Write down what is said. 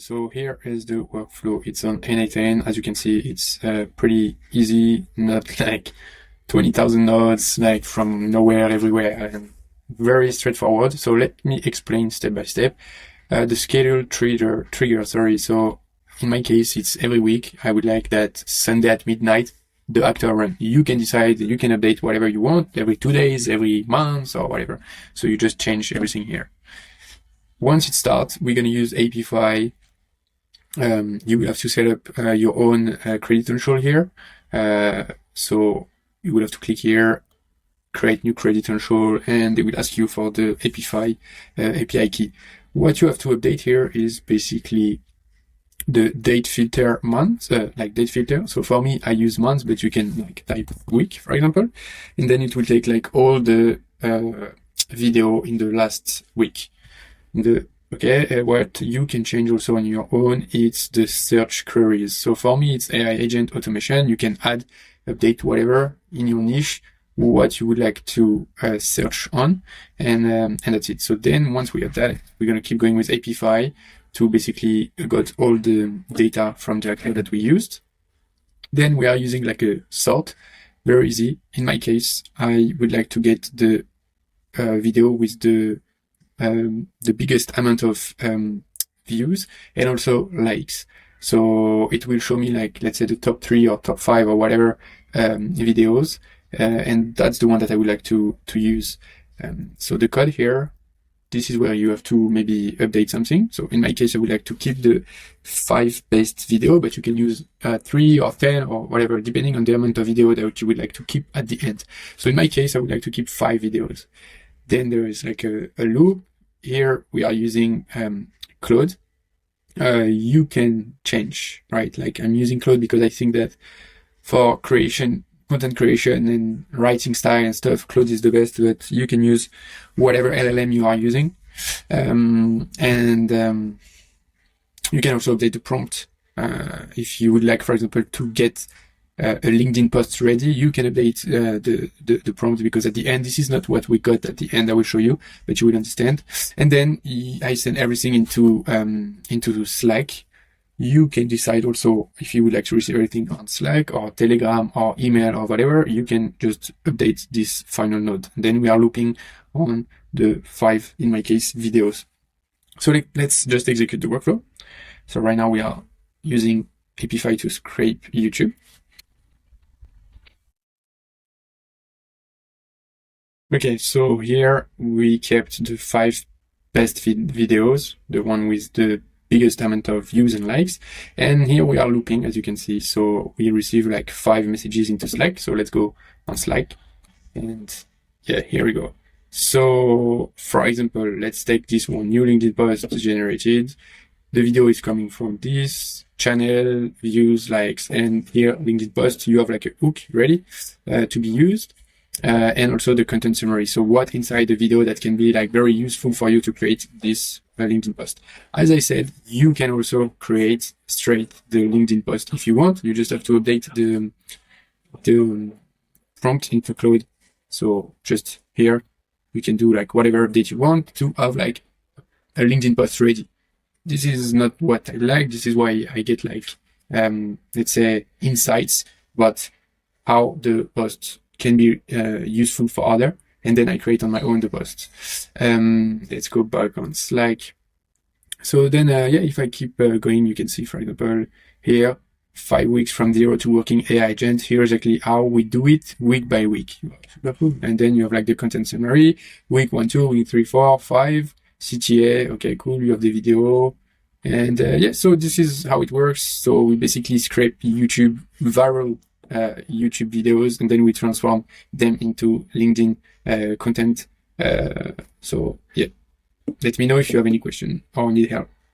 So here is the workflow. It's on N8N. As you can see, it's pretty easy, not like 20,000 nodes, like from nowhere, everywhere, and very straightforward. So let me explain step by step. The schedule trigger, sorry. So in my case, it's every week. I would like that Sunday at midnight, the actor run. You can decide, you can update whatever you want, every 2 days, every month, or whatever. So you just change everything here. Once it starts, we're going to use API. You will have to set up your own credential here. So you will have to click here, create new credential, and they will ask you for the API key. What you have to update here is basically the date filter month, like date filter. So for me, I use months, but you can like type week, for example, and then it will take like all the video in the last week. What you can change also on your own, it's the search queries. So for me, it's AI agent automation. You can add, update whatever in your niche, what you would like to search on, and that's it. So then once we have that, we're going to keep going with API to basically got all the data from the actor that we used. Then we are using like a sort, very easy. In my case, I would like to get the video with the biggest amount of views and also likes. So it will show me like, let's say the top 3 or top 5 or whatever videos, and that's the one that I would like to use. So the code here, this is where you have to maybe update something. So in my case, I would like to keep the 5 best video, but you can use 3 or 10 or whatever, depending on the amount of video that you would like to keep at the end. So in my case, I would like to keep 5 videos. Then there is like a loop. Here we are using Claude. You can change, right? Like I'm using Claude because I think that for content creation and writing style and stuff, Claude is the best, but you can use whatever LLM you are using. You can also update the prompt. If you would like, for example, to get a LinkedIn post ready, you can update the prompt, because at the end, this is not what we got at the end. I will show you, but you will understand. And then I send everything into Slack. You can decide also if you would like to receive everything on Slack or Telegram or email or whatever. You can just update this final node. Then we are looping on the 5, in my case, videos. So let's just execute the workflow. So right now we are using API to scrape YouTube. Okay, so here we kept the 5 best videos, the one with the biggest amount of views and likes. And here we are looping, as you can see. So we receive like 5 messages into Slack. So let's go on Slack. And yeah, here we go. So for example, let's take this one, new LinkedIn post generated. The video is coming from this channel, views, likes, and here LinkedIn post, you have like a hook ready to be used. And also the content summary. So what inside the video that can be like very useful for you to create this LinkedIn post. As I said, you can also create straight the LinkedIn post if you want. You just have to update the prompt into Claude. So just here, you can do like whatever update you want to have like a LinkedIn post ready. This is not what I like. This is why I get like, let's say insights, but how the post can be useful for other, and then I create on my own the post. Let's go back on Slack. So then, if I keep going, you can see, for example, here, 5 weeks from 0 to working AI agent. Here exactly how we do it week by week. And then you have like the content summary, week 1, 2, week 3, 4, 5, CTA. Okay, cool. You have the video. And so this is how it works. So we basically scrape YouTube viral YouTube videos, and then we transform them into LinkedIn content. So yeah, let me know if you have any question or need help.